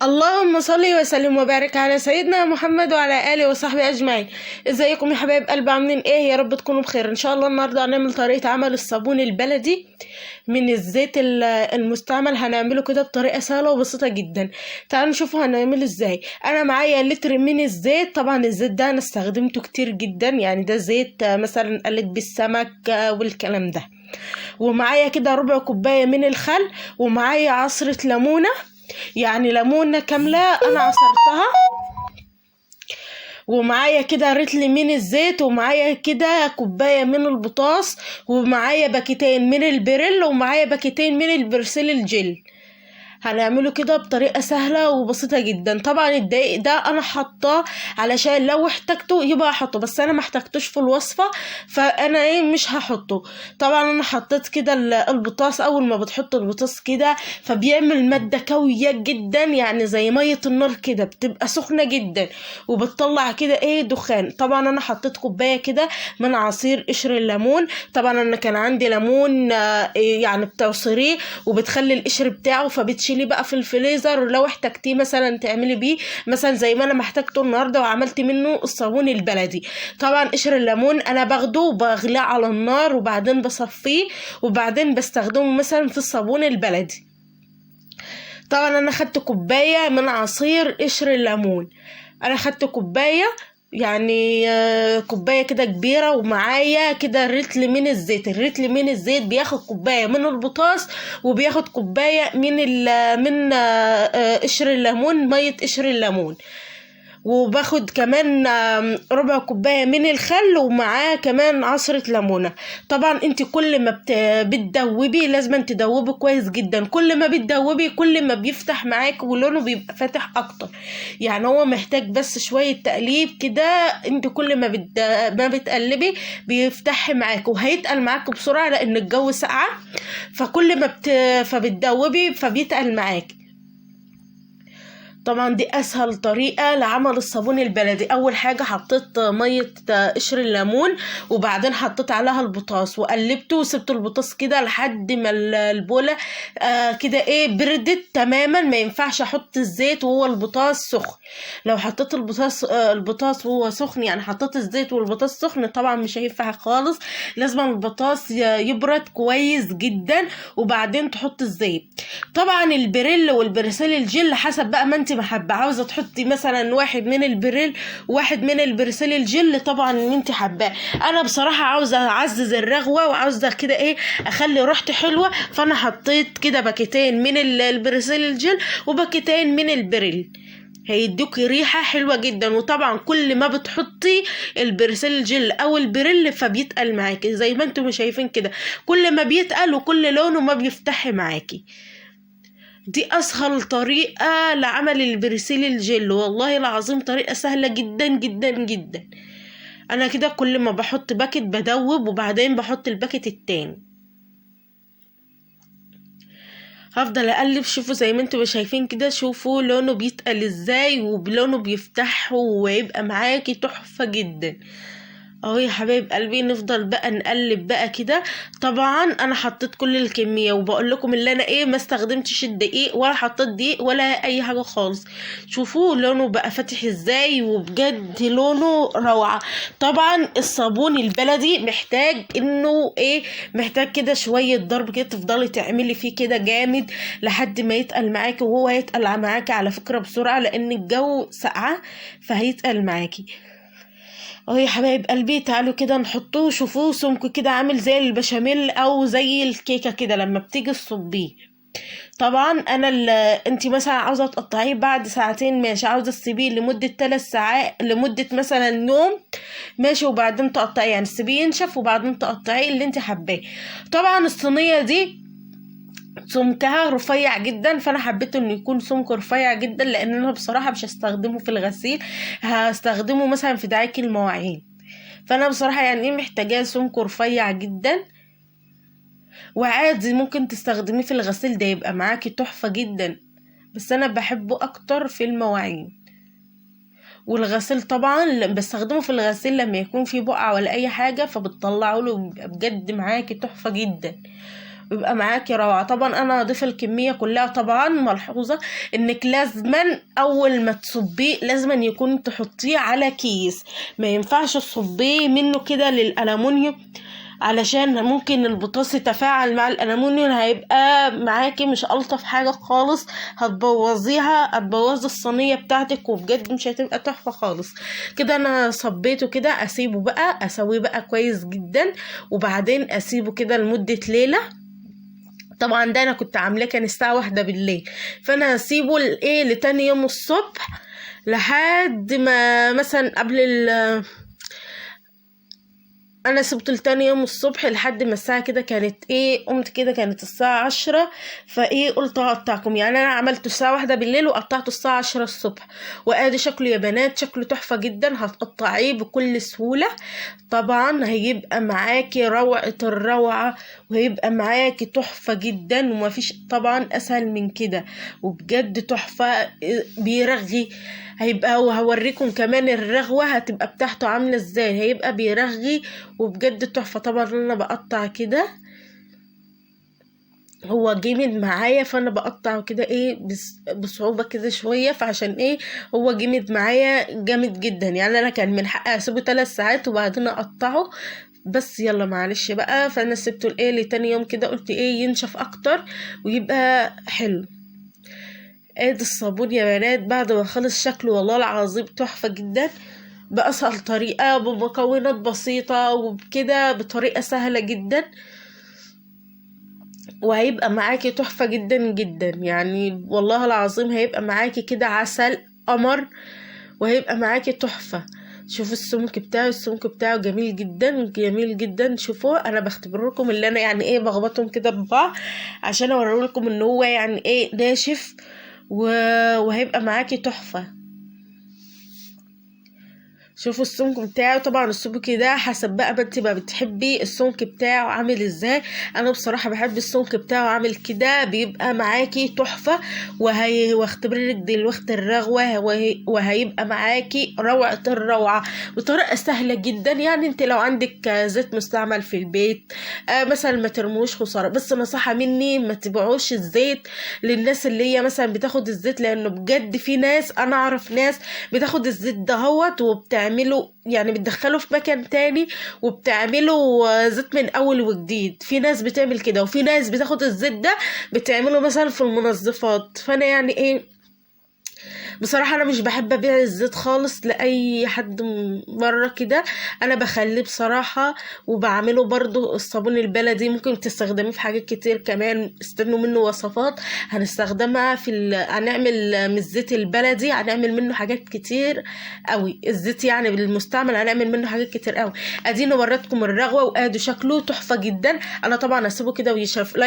اللهم صل وسلم وبارك على سيدنا محمد وعلى اله وصحبه اجمعين. ازيكم يا حبايب قلبي، عاملين ايه؟ يا رب تكونوا بخير ان شاء الله. النهارده هنعمل طريقه عمل الصابون البلدي من الزيت المستعمل. هنعمله كده بطريقه سهله وبسيطه جدا. تعالوا نشوفوا هنعمله ازاي. انا معايا لتر من الزيت. طبعا الزيت ده انا استخدمته كتير جدا، يعني ده زيت مثلا قلت بالسمك والكلام ده. ومعايا كده ربع كوبايه من الخل، ومعايا عصره ليمونه، يعني ليمونه كامله انا عصرتها، ومعايا كده رتل من الزيت، ومعايا كده كوبايه من البطاطس، ومعايا باكيتين من البريل، ومعايا باكيتين من البرسيل الجل. هنعمله كده بطريقة سهلة وبسيطة جدا. طبعا الدقيق ده انا حاطاه علشان لو احتاجته يبقى احطه، بس انا ما احتاجتوش في الوصفة، فانا مش هحطه. طبعا انا حطيت كده البطاطس. اول ما بتحط البطاطس كده فبيعمل مادة قوية جدا، يعني زي مية النار كده، بتبقى سخنة جدا وبتطلع كده دخان. طبعا انا حطيت كوباية كده من عصير قشر الليمون. طبعا انا كان عندي ليمون يعني بتعصريه وبتخلي القشر بتاعه، فبتشيليه بقى في الفريزر لو احتاجتيه مثلا تعملي بيه، مثلا زي ما انا محتاجته النهارده وعملت منه الصابون البلدي. طبعا قشر الليمون انا باخده وبغليه على النار وبعدين بصفيه وبعدين بستخدمه مثلا في الصابون البلدي. طبعا انا خدت كوبايه من عصير قشر الليمون. انا خدت كوبايه، يعني كوبايه كده كبيره، ومعايا كده رتل من الزيت. الرتل من الزيت بياخد كوبايه من البطاطس وبياخد كوبايه من قشر الليمون، ميه قشر الليمون. وباخد كمان ربع كوبايه من الخل، ومعاه كمان عصره ليمونه. طبعا انت كل ما بتدوبي لازم تدوبي كويس جدا. كل ما بتدوبي كل ما بيفتح معاك ولونه بيبقى فاتح اكتر، يعني هو محتاج بس شويه تقليب كده. انت كل ما بتقلبي بيفتح معاك وهيتقل معاك بسرعه لان الجو ساقعه، فكل ما فبتدوبي فبيتقل معاك. طبعا دي اسهل طريقة لعمل الصابون البلدي. اول حاجة حطيت مية قشر الليمون، وبعدين حطيت عليها البطاطس وقلبته وسبت البطاطس كده لحد ما البولة كده بردت تماما. ما ينفعش احط الزيت وهو البطاطس سخن. لو حطيت البطاطس وهو سخن، يعني حطيت الزيت والبطاطس سخن، طبعا مش هينفع خالص. لازم البطاطس يبرد كويس جدا وبعدين تحط الزيت. طبعا البريل والبرسيل الجل حسب بقى ما انت محبه. عاوزه تحطي مثلا واحد من البريل وواحد من البرسيل الجل، طبعا ان انت حباه. انا بصراحه عاوزه اعزز الرغوه وعاوزه كده اخلي ريحتي حلوه، فانا حطيت كده باكيتين من البرسيل الجل وباكيتين من البريل، هيدوكي ريحة حلوة جدا. وطبعا كل ما بتحطي البرسيل الجل او البريل فبيتقل معاكي زي ما انتم شايفين كده. كل ما بيتقل وكل لونه ما بيفتح معاكي. دي اسهل طريقة لعمل البرسيل الجل، والله العظيم طريقة سهلة جدا جدا جدا. انا كده كل ما بحط باكت بدوب وبعدين بحط الباكت التاني، هفضل اقلب. شوفوا زي ما انتوا شايفين كده، شوفوا لونه بيتقل ازاي ولونه بيفتح ويبقى معاكي تحفة جدا. اهو يا حبايب قلبي نفضل بقى نقلب بقى كده. طبعا انا حطيت كل الكميه، وبقول لكم اللي انا ما استخدمتش الدقيق ولا حطيت دقيق ولا اي حاجه خالص. شوفوا لونه بقى فاتح ازاي، وبجد لونه روعه. طبعا الصابون البلدي محتاج انه محتاج كده شويه ضرب كده، تفضلي تعملي فيه كده جامد لحد ما يتقل معاكي. وهو هيتقل معاكي على فكره بسرعه لان الجو ساقعه، فهيتقل معاكي. اهو يا حبايب قلبي تعالوا كده نحطوه. شوفوه سمكه كده عامل زي البشاميل او زي الكيكه كده لما بتيجي تصبيه. طبعا انا انت مثلا عاوزه تقطعيه بعد ساعتين ماشي، عاوزه تسيبيه لمده 3 ساعات، لمده مثلا يوم ماشي، وبعدين تقطعيه، يعني تسيبيه ينشف وبعدين تقطعيه اللي انت حباه. طبعا الصينيه دي سمكها رفيع جدا، فانا حبيت انه يكون سمك رفيع جدا لان انا بصراحه مش هستخدمه في الغسيل، هستخدمه مثلا في دعاية المواعين. فانا بصراحه يعني محتاجاه سمك رفيع جدا. وعادي ممكن تستخدميه في الغسيل، ده يبقى معاكي تحفه جدا، بس انا بحبه اكتر في المواعين والغسيل. طبعا بستخدمه في الغسيل لما يكون في بقعه ولا اي حاجه، فبتطلعه له بجد معاكي تحفه جدا. بيبقى معاكي روعة. طبعا انا هضيف الكمية كلها. طبعا ملحوظة انك لازما اول ما تصبيه لازما يكون تحطيه على كيس، ما ينفعش تصبيه منه كده للألمونيوم، علشان ممكن البطاطس يتفاعل مع الألمونيوم، هيبقى معاكي مش ألطف حاجة خالص، هتبوظي الصينية بتاعتك، وبجد مش هتبقى تحفة خالص. كده انا صبيته كده، اسيبه بقى اسويه بقى كويس جدا، وبعدين اسيبه كده لمدة ليلة. طبعا ده انا كنت عاملاه كان الساعة 1 بالليل، فانا هسيبه لتاني يوم الصبح، لحد ما مثلا انا سبته لتاني يوم الصبح لحد ما الساعه كده كانت قمت كده كانت الساعه 10. قلت هقطعكم، يعني انا عملته الساعه 1 بالليل وقطعته الساعه 10 الصبح. وادي شكله يا بنات، شكله تحفه جدا، هتقطعيه بكل سهوله. طبعا هيبقى معاكي روعه الروعه، وهيبقى معاكي تحفه جدا، ومفيش طبعا اسهل من كده، وبجد تحفه. بيرغي، هيبقى وهوريكم كمان الرغوة هتبقى بتاعته عاملة ازاي، هيبقى بيرغي وبجد تحفة. طبعا انا بقطع كده، هو جامد معايا فانا بقطعه كده بصعوبة كده شوية، فعشان هو جامد معايا جامد جدا، يعني انا كان من حقي اسيبه 3 ساعات وبعدين اقطعه، بس يلا معلش بقى. فانا سبته لتاني يوم كده، قلت ينشف اكتر ويبقى حلو. ادي الصابون يا بنات بعد ما خلص، شكله والله العظيم تحفة جدا، بأسهل طريقة، بمكونات بسيطة، وبكده بطريقة سهلة جدا، وهيبقى معاكي تحفة جدا جدا. يعني والله العظيم هيبقى معاكي كده عسل قمر، وهيبقى معاكي تحفة. شوفوا السمك بتاعه جميل جدا جميل جدا. شوفوا انا بختبر لكم اللي انا يعني بخبطهم كده ببعض عشان اوري لكم ان هو يعني ناشف، وهيبقى معاكي تحفة. شوفوا السمك بتاعه. طبعا السمك ده حسب بقى ما انت ما بتحبي السمك بتاعه عامل ازاي. انا بصراحه بحب السمك بتاعه عامل كده، بيبقى معاكي تحفه. واختبر لك دلوقتي الرغوه، وهيبقى معاكي روعه الروعه بطريقه سهله جدا. يعني انت لو عندك زيت مستعمل في البيت مثلا ما ترموش خساره، بس نصيحه مني ما تبيعوش الزيت للناس اللي هي مثلا بتاخد الزيت، لانه بجد في ناس، انا اعرف ناس بتاخد الزيت دهوت وبتعمله يعني بتدخله في مكان تاني وبتعمله زيت من اول وجديد. في ناس بتعمل كده، وفي ناس بتاخد الزيت ده بتعمله مثلا في المنظفات. فانا يعني بصراحة انا مش بحب ابيع الزيت خالص لاي حد بره كده، انا بخليه بصراحة. وبعمله برضو الصابون البلدي، ممكن تستخدميه في حاجات كتير كمان، استنوا منه وصفات هنستخدمها هنعمل من الزيت البلدي هنعمل منه حاجات كتير قوي. الزيت يعني بالمستعمل هنعمل منه حاجات كتير قوي. ادينا وريتكم الرغوة، وادي شكله تحفة جدا. انا طبعا هسيبه كده ويشرف.